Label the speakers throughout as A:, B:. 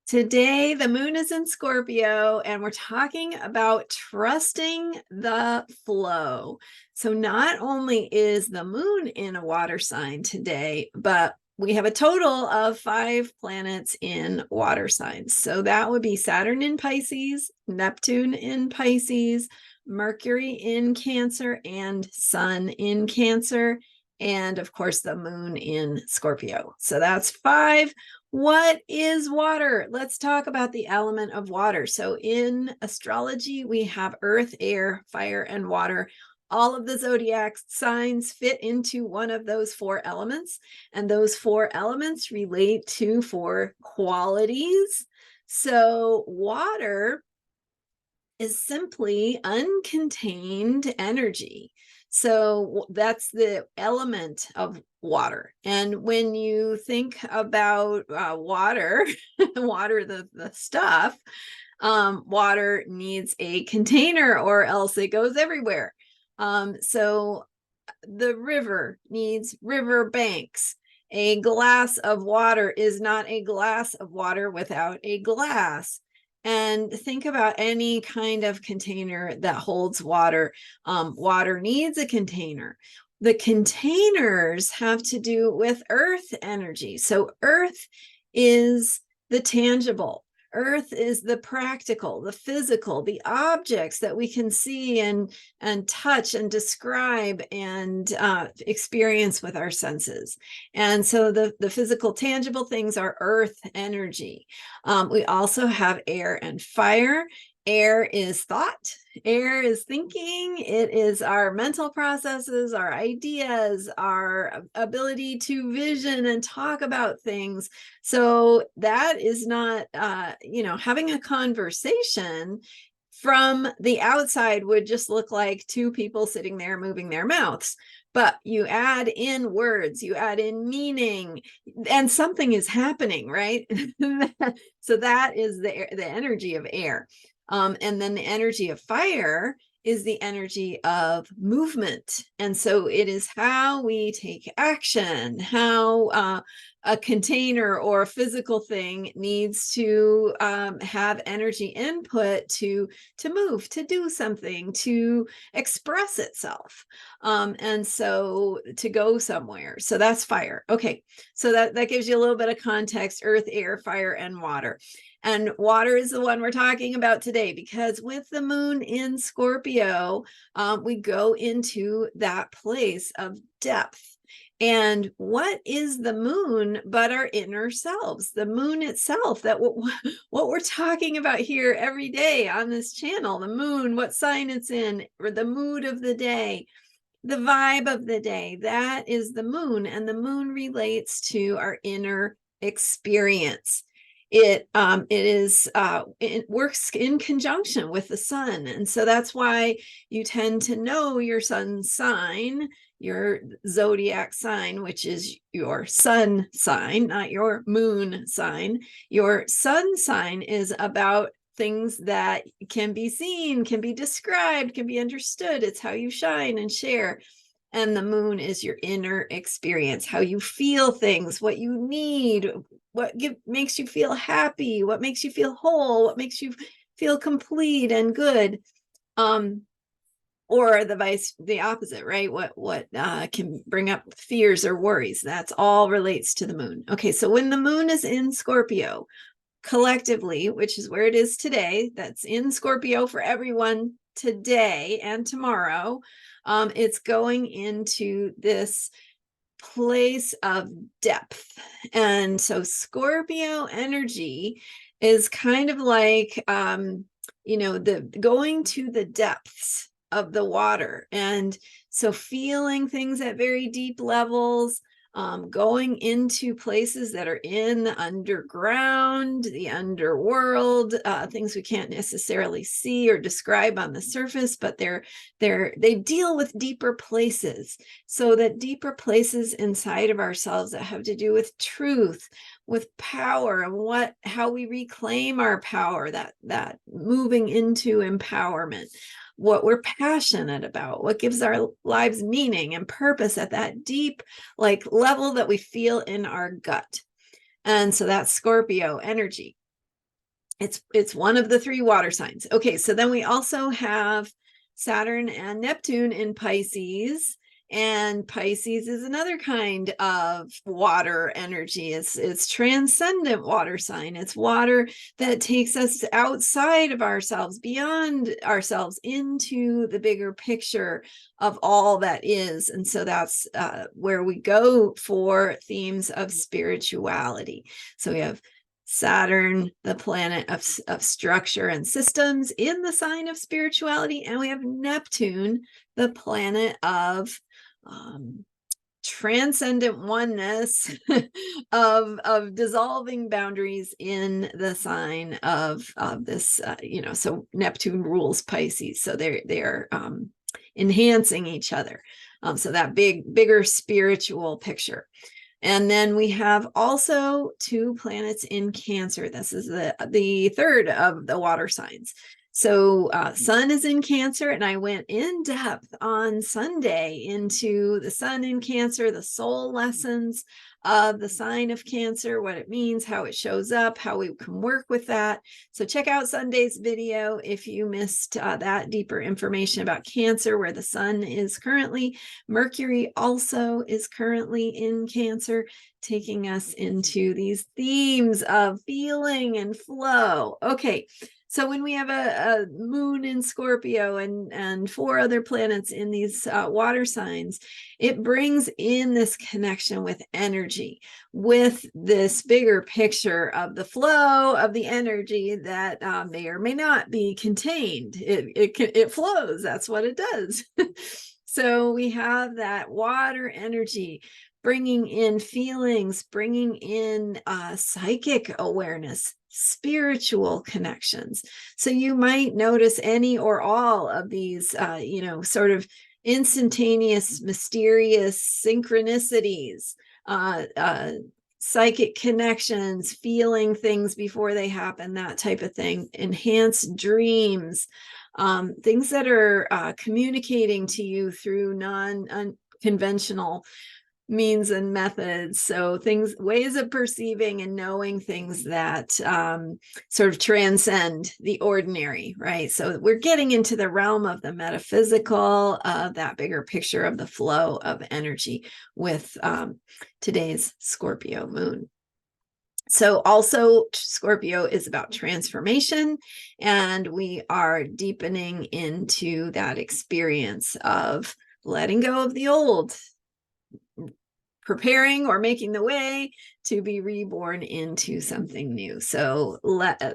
A: Today, the moon is in Scorpio, and we're talking about trusting the flow. So, not only is the moon in a water sign today, but we have a total of 5 planets in water signs. So, that would be Saturn in Pisces, Neptune in Pisces, Mercury in Cancer, and Sun in Cancer. And of course, the moon in Scorpio. So, that's 5. What is water? Let's talk about the element of water. So in astrology, we have earth, air, fire, and water. All of the zodiac signs fit into one of those 4 elements, and those 4 elements relate to 4 qualities. So water is simply uncontained energy. So that's the element of water. And when you think about water, water, the stuff, water needs a container or else it goes everywhere. So the river needs river banks. A glass of water is not a glass of water without a glass. And think about any kind of container that holds water. Water needs a container. The containers have to do with earth energy. So earth is the tangible. Earth is the practical, the physical, the objects that we can see and touch and describe and experience with our senses. And so the physical, tangible things are earth energy. We also have air and fire. Air is thought. Air is thinking. It is our mental processes, our ideas, our ability to vision and talk about things. So that is not, having a conversation from the outside would just look like 2 people sitting there moving their mouths. But you add in words, you add in meaning, and something is happening, right? So that is the energy of air. And then the energy of fire is the energy of movement. And so it is how we take action, how a container or a physical thing needs to have energy input to move, to do something, to express itself. And so to go somewhere. So that's fire. Okay. So that gives you a little bit of context: earth, air, fire, and water. And water is the one we're talking about today, because with the moon in Scorpio, we go into that place of depth. And what is the moon but our inner selves? The moon itself, that what we're talking about here every day on this channel, the moon, what sign it's in, or the mood of the day, the vibe of the day, that is the moon. And the moon relates to our inner experience. It works in conjunction with the sun. And so that's why you tend to know your sun sign, your zodiac sign, which is your sun sign, not your moon sign. Your sun sign is about things that can be seen, can be described, can be understood. It's how you shine and share. And the moon is your inner experience, how you feel things, what you need, what makes you feel happy, what makes you feel whole, what makes you feel complete and good. Or the opposite, right? What can bring up fears or worries. That's all relates to the moon. Okay, so when the moon is in Scorpio, collectively, which is where it is today, that's in Scorpio for everyone today and tomorrow, it's going into this place of depth. And so Scorpio energy is kind of like, the going to the depths of the water. And so feeling things at very deep levels, going into places that are in the underground, the underworld, things we can't necessarily see or describe on the surface, but they deal with deeper places. So that deeper places inside of ourselves that have to do with truth, with power, and how we reclaim our power, that moving into empowerment, what we're passionate about, what gives our lives meaning and purpose at that deep level that we feel in our gut. And so that's Scorpio energy. It's one of the 3 water signs. Okay, so then we also have Saturn and Neptune in Pisces. And Pisces is another kind of water energy. It's transcendent water sign. It's water that takes us outside of ourselves, beyond ourselves, into the bigger picture of all that is. And so that's where we go for themes of spirituality. So we have Saturn, the planet of structure and systems, in the sign of spirituality. And we have Neptune, the planet of transcendent oneness, of dissolving boundaries, in the sign of this, so Neptune rules Pisces. So they're enhancing each other. So that bigger spiritual picture. And then we have also 2 planets in Cancer. This is the third of the water signs. So Sun is in Cancer, and I went in depth on Sunday into the Sun in Cancer, the soul lessons of the sign of Cancer, what it means, how it shows up, how we can work with that. So check out Sunday's video if you missed that deeper information about Cancer, where the Sun is currently. Mercury also is currently in Cancer, taking us into these themes of feeling and flow. Okay. So when we have a moon in Scorpio and 4 other planets in these water signs, it brings in this connection with energy, with this bigger picture of the flow of the energy that may or may not be contained. It flows. That's what it does. So we have that water energy bringing in feelings, bringing in psychic awareness, spiritual connections. So you might notice any or all of these, sort of instantaneous, mysterious synchronicities, psychic connections, feeling things before they happen, that type of thing, enhanced dreams, things that are communicating to you through non-conventional means and methods. So ways of perceiving and knowing things that sort of transcend the ordinary, right? So we're getting into the realm of the metaphysical, of that bigger picture of the flow of energy with today's Scorpio moon. So also Scorpio is about transformation, and we are deepening into that experience of letting go of the old, preparing or making the way to be reborn into something new. So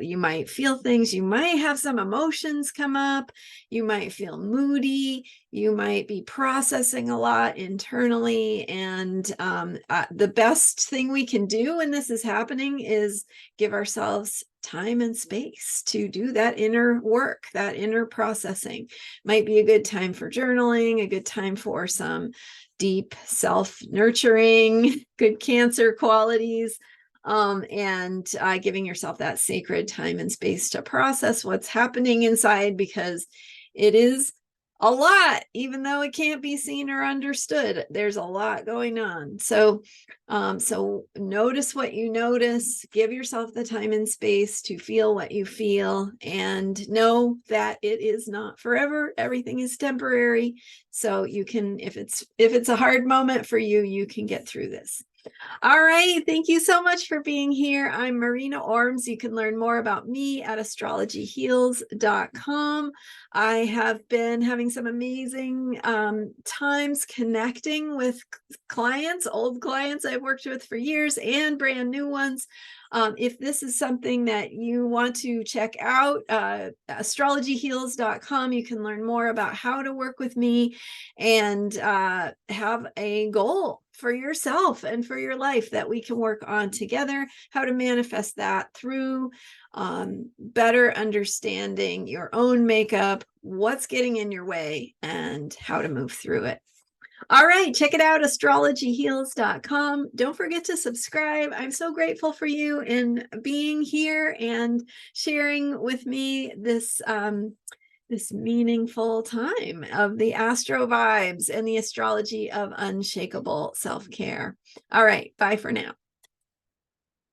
A: you might feel things, you might have some emotions come up, you might feel moody, you might be processing a lot internally. And the best thing we can do when this is happening is give ourselves time and space to do that inner work, that inner processing. Might be a good time for journaling, a good time for some deep self-nurturing, good Cancer qualities, and giving yourself that sacred time and space to process what's happening inside, because it is a lot, even though it can't be seen or understood. There's a lot going on. So notice what you notice, give yourself the time and space to feel what you feel, and know that it is not forever. Everything is temporary. So you can, if it's a hard moment for you, you can get through this. All right. Thank you so much for being here. I'm Marina Ormes. You can learn more about me at astrologyheals.com. I have been having some amazing times connecting with clients, old clients I've worked with for years, and brand new ones. If this is something that you want to check out, astrologyheals.com, you can learn more about how to work with me and have a goal for yourself and for your life that we can work on together, how to manifest that through better understanding your own makeup, what's getting in your way, and how to move through it. All right, check it out, astrologyheals.com. Don't forget to subscribe. I'm so grateful for you in being here and sharing with me this this meaningful time of the Astro vibes and the astrology of unshakable self-care. All right, bye for now.